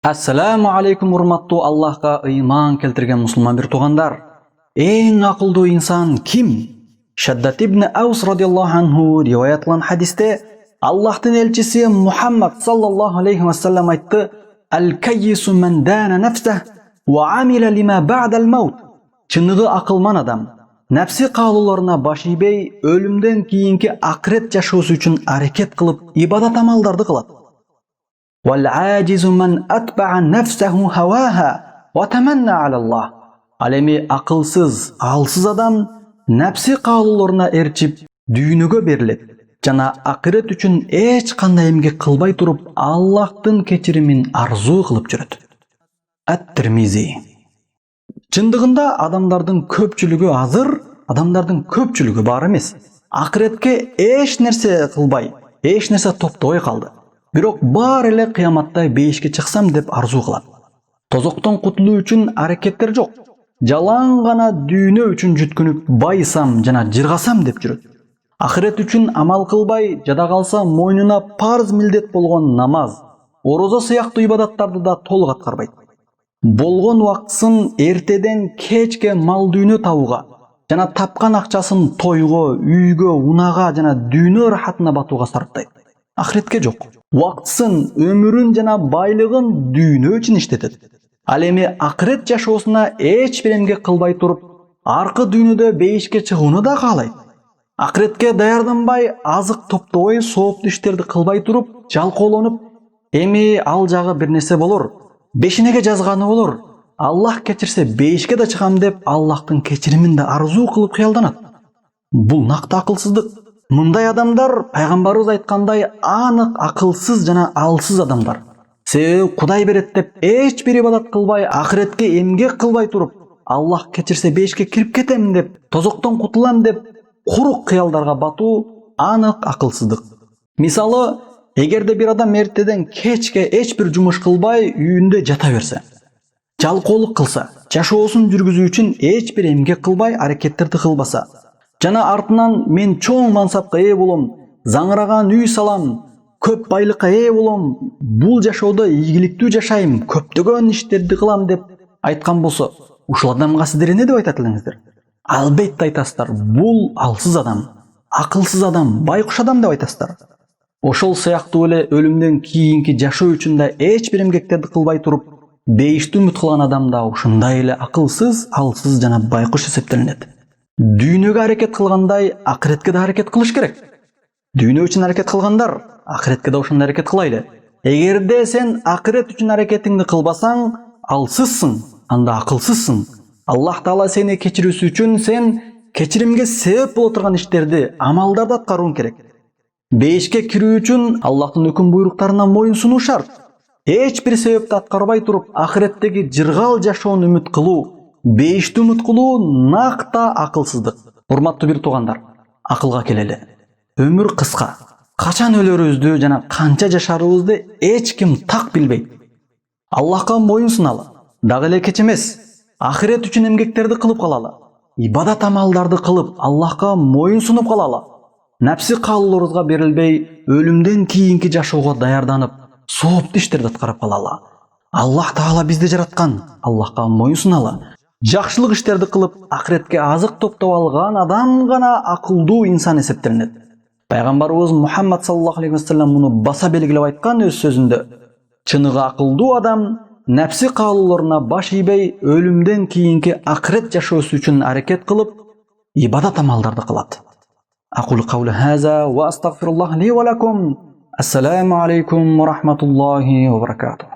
Ассаламу алейкум, урматтуу Аллахка ыйман келтирген мусулман бир туугандар. Эң акылдуу инсан ким? Шаддат ибн Аус радиаллаху анху риваят кылган хадисте Аллахтын элчиси Мухаммад саллаллаху алейхи ва саллям айтты: "Аль-каййису ман дана нафсах ва амила лима ба'дал маут." Чыныгы акылман адам нәпси каалоолоруна баш ийбей, өлүмдөн кийинки акырет жашоосу үчүн аракет кылып, ибадат амалдарды кылат. وَالْعَاجِزُ مَنْ أَتْبَعَ نَفْسَهُ هَوَاهَا وَتَمَنَّى عَلَى اللَّهِ. Ал эми акылсыз, алсыз адам нәпси каалоолоруна эрчип, дүйнөгө берилет жана акырет үчүн эч кандай эмгек кылбай туруп, Аллахтын кечиримин арзуу кылып жүрөт. Ат-Тирмизи. Чындыгында адамдардын көпчүлүгү азыр, адамдардын көпчүлүгү бар эмес. Акыретке эч нерсе кылбай, эч нерсе топтобой калды. Бирок бар эле кыяматта бейишке чыксам деп арзуу кылат. Тозоктон кутулуу үчүн аракеттер жок. Жалаң гана дүйнө үчүн жүткүнүп байысам жана жыргасам деп жүрөт. Акырет үчүн амал кылбай, жада калса мойнуна парз милдет болгон намаз, орозо сыяктуу ибадаттарды да толук аткарбайт. Болгон убактысын эртеден кечке мал дүйнө табууга жана тапкан акчасын тойго, үйгө, унага жана дүйнө рахатына батууга сарптайт. Акыретке жок. Убактысын, өмүрүн жана байлыгын дүйнө үчүн иштетет. Ал эми акырет жашоосуна эч бир эмгек кылбай туруп, аркы дүйнөдө бейишке чыгууну да каалайт. Акыретке даярданбай, азык топтобой, сооптуу иштерди кылбай туруп, жалкоолонуп, эми ал жагы бир нерсе болор, бешинеге жазганы болор, Аллах кечирсе бейишке да чыгам деп Аллахтын кечиримин да арзуу кылып кыялданат. Бул накты акылсыздык. Мындай адамдар пайгамбарыбыз айткандай анык акылсыз жана алсыз адамдар. Себеби Кудай берет деп эч бир ибадат кылбай, акыретке эмгек кылбай туруп, Аллах кечирсе бейишке кирип кетем деп, тозоктон кутулам деп курук кыялдарга батуу анык акылсыздык. Мисалы, эгерде бир адам эртеден кечке эч бир жумуш кылбай үйүндө жата берсе, жалкоолук кылса, жашоосун жүргүзүү үчүн эч бир эмгек кылбай аракеттерди кылбаса, жана артынан мен чоң мансапка ээ болом, заңыраган үй салам, көп байлыкка ээ болом, бул жашоодо ийгиликтүү жашайм, көптөгөн иштерди кылам деп айткан болсо, ушул адамга сиздер эмне деп айтат элеңиздер? Албетте айтасыздар, бул алсыз адам, акылсыз адам, байкуш адам деп айтасыздар. Ошол сыяктуу эле өлүмдөн кийинки жашоо үчүн да эч бир эмгектерди кылбай туруп, бейишти үмүт кылган адам да ушундай эле акылсыз, алсыз жана байкуш эсептелинет. Дүйнөгө аракет кылгандай, акыретке да аракет кылыш керек. Дүйнө үчүн аракет кылгандар, акыретке да ошондой аракет кылайлы. Эгерде сен акырет үчүн аракетиңди кылбасаң, алсызсың, анда акылсызсың. Аллах Таала сени кечирүүсү үчүн сен кечиримге себеп боло турган иштерди, амалдарды аткарууң керек. Бейишке кирүү үчүн Аллахтын өкүм буйруктарына моюн сунуу шарт. Эч бир себепти аткарбай туруп, акыреттеги жыргал жашоону үмүт кылуу, бейишти үмүт кылуу накта акылсыздык. Урматтуу бир туугандар, акылга келели. Өмүр кыска. Качан өлөрүбүздү жана канча жашарыбызды эч ким так билбейт. Аллахка моюн суналы. Дагы эле кеч эмес, акырет үчүн эмгектерди кылып калалы. Ибадат амалдарды кылып, Аллахка моюн сунуп калалы. Нәпси каалоолорубузга берилбей, өлүмдөн кийинки жашоого даярданып, сооптуу иштерди аткарып калалы. Аллах Таала бизди жараткан, Аллахка моюн суналы. Жакшылык иштерди кылып, акыретке азык топтоп алган адам гана акылдуу инсан эсептелинет. Пайгамбарыбыз Мухаммад саллаллаху алейхи ва саллям муну баса белгилеп айткан өз сөзүндө: "Чыныгы акылдуу адам нәпси каалоолоруна баш ийбей, өлүмдөн кийинки акырет жашоосу үчүн аракет кылып, ибадат амалдарды кылат." Aqulu qawli hadha wa astaghfirullah li wa lakum. Assalamu alaykum wa rahmatullahi wa barakatuh.